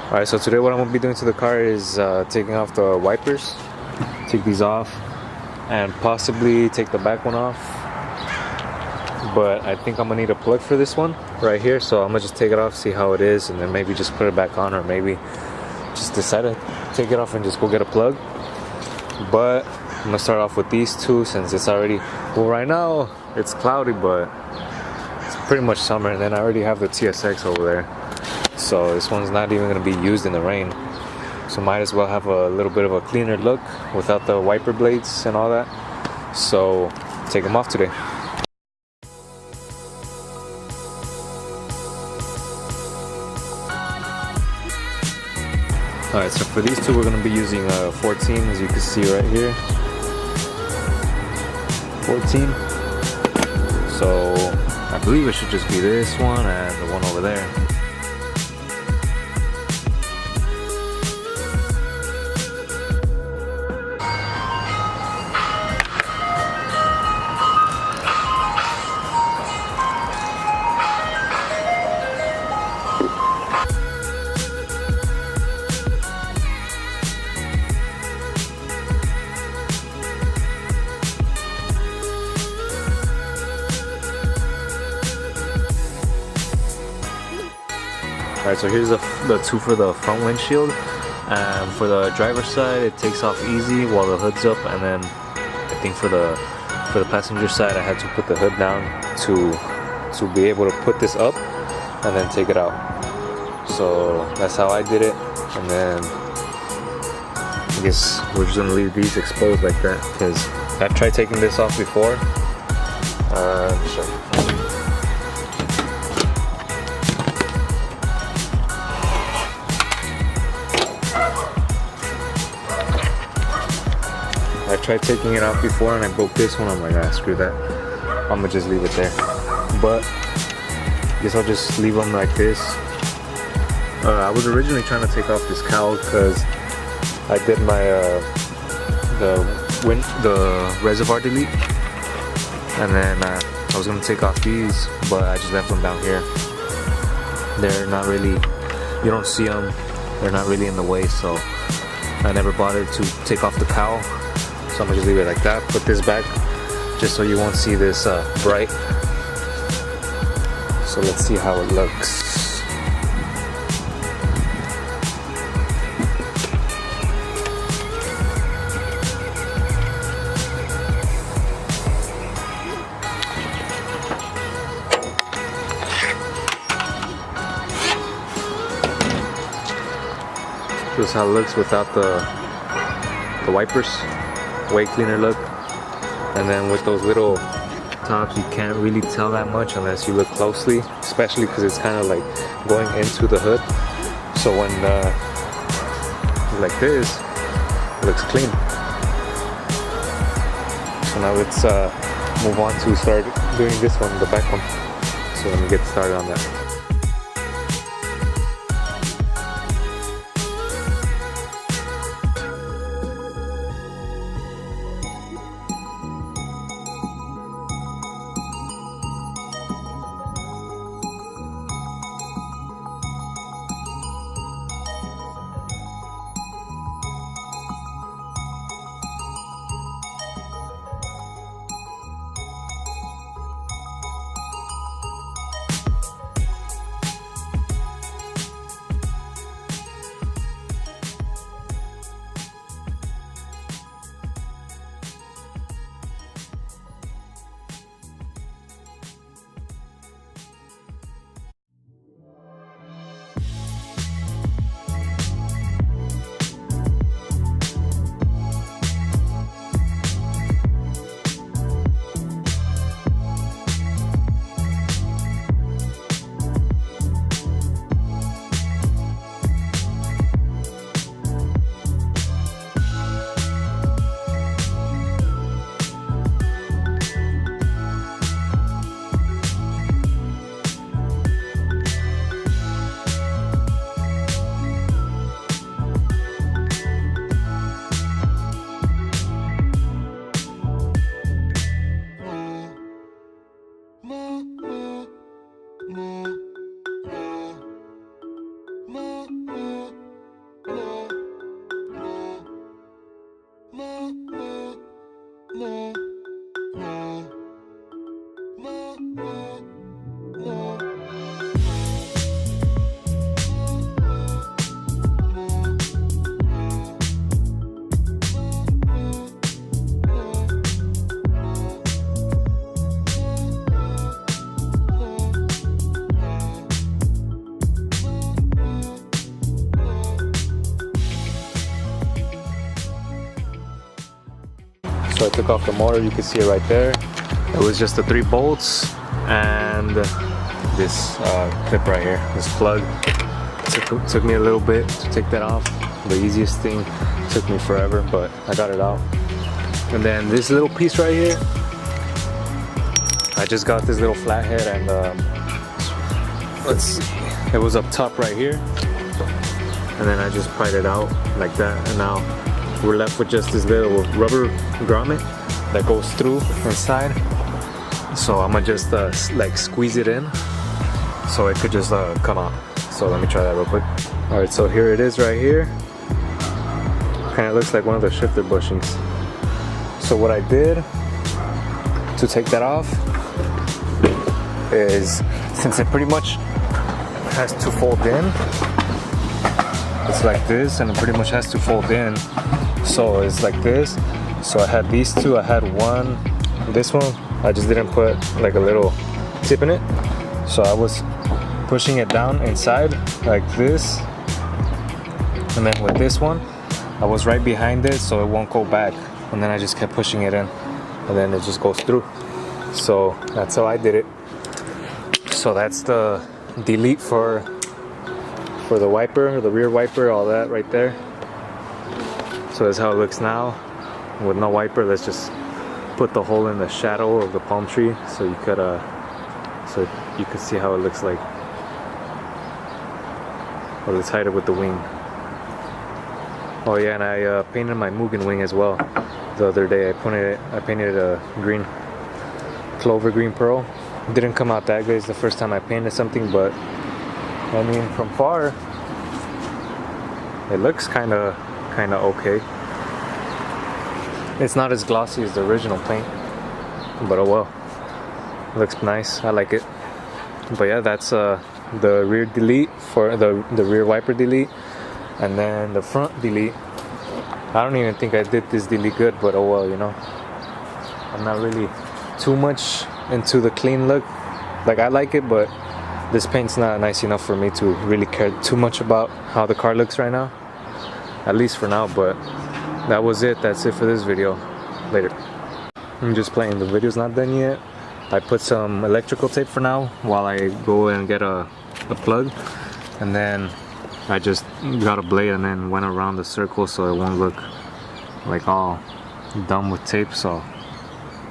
Alright, so today what I'm going to be doing to the car is taking off the wipers. Take these off and possibly take the back one off. But I think I'm going to need a plug for this one right here. So I'm going to just take it off, see how it is, and then maybe just put it back on, or maybe just decide to take it off and just go get a plug. But I'm going to start off with these two since it's already, well, right now it's cloudy, but it's pretty much summer. And then I already have the TSX over there. So this one's not even going to be used in the rain. So might as well have a little bit of a cleaner look without the wiper blades and all that. So take them off today. Alright, so for these two we're going to be using 14, as you can see right here. 14. So I believe it should just be this one and the one over there. Alright, so here's the two for the front windshield. For the driver's side, it takes off easy while the hood's up, and then I think for the passenger side, I had to put the hood down to be able to put this up and then take it out. So that's how I did it, and then I guess we're just gonna leave these exposed like that because I tried taking this off before. Sure. I tried taking it out before and I broke this one. I'm like, ah, screw that. I'm gonna just leave it there. But I guess I'll just leave them like this. I was originally trying to take off this cowl because I did my the reservoir delete, and then I was gonna take off these, but I just left them down here. They're not really, you don't see them. They're not really in the way, so I never bothered to take off the cowl. So I'm gonna just leave it like that. Put this back just so you won't see this bright. So let's see how it looks. This is how it looks without the wipers. Way cleaner look. And then with those little tops, you can't really tell that much unless you look closely, especially because it's kind of like going into the hood. So when like this, it looks clean. So now let's move on to start doing this one, the back one. So let me get started on that. So I took off the motor, you can see it right there. It was just the 3 bolts and this clip right here, this plug. Took me a little bit to take that off. The easiest thing, took me forever, but I got it out. And then this little piece right here, I just got this little flathead, and let's see, it was up top right here, and then I just pried it out like that, and now we're left with just this little rubber grommet that goes through inside. So I'm gonna just like squeeze it in so it could just come out. So let me try that real quick. All right, so here it is right here. Kind of looks like one of the shifter bushings. So what I did to take that off is, since it pretty much has to fold in, it's like this, and it pretty much has to fold in. So it's like this. So I had these two. I had one, this one, I just didn't put like a little tip in it. So I was pushing it down inside like this, and then with this one I was right behind it so it won't go back, and then I just kept pushing it in, and then it just goes through. So that's how I did it. So that's the delete for the wiper, the rear wiper, all that right there. So that's how it looks now with no wiper. Let's just put the hole in the shadow of the palm tree so you could see how it looks like. Well, let's hide it with the wing. Oh yeah, and I painted my Mugen wing as well. The other day I painted a green, clover green pearl. It didn't come out that good. It's the first time I painted something, but I mean, from far it looks kind of okay. It's not as glossy as the original paint, but oh well. It looks nice. I like it. But yeah, that's the rear delete for the rear wiper delete, and then the front delete. I don't even think I did this delete good, but oh well, you know. I'm not really too much into the clean look. Like, I like it, but this paint's not nice enough for me to really care too much about how the car looks right now, at least for now. But that was it. That's it for this video. Later. I'm just playing. The video's not done yet. I put some electrical tape for now while I go and get a plug, and then I just got a blade and then went around the circle so it won't look like all dumb with tape, so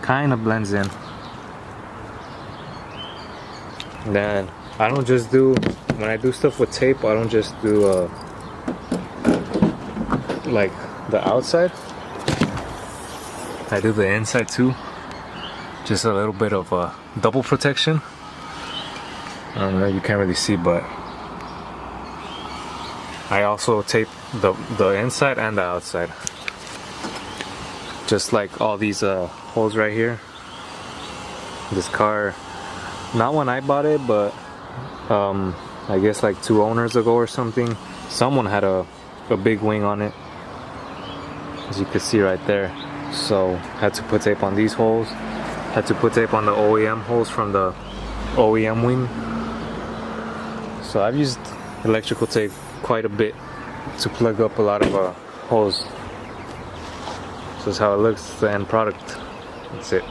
kind of blends in. And then I don't just do, when I do stuff with tape, I don't just do like the outside, I do the inside too. Just a little bit of double protection. I don't know, you can't really see, but I also tape the inside and the outside. Just like all these holes right here. This car, not when I bought it, but I guess like 2 owners ago or something, someone had a big wing on it, as you can see right there. So had to put tape on these holes. Had to put tape on the OEM holes from the OEM wing. So I've used electrical tape quite a bit to plug up a lot of holes. So that's how it looks, the end product. That's it.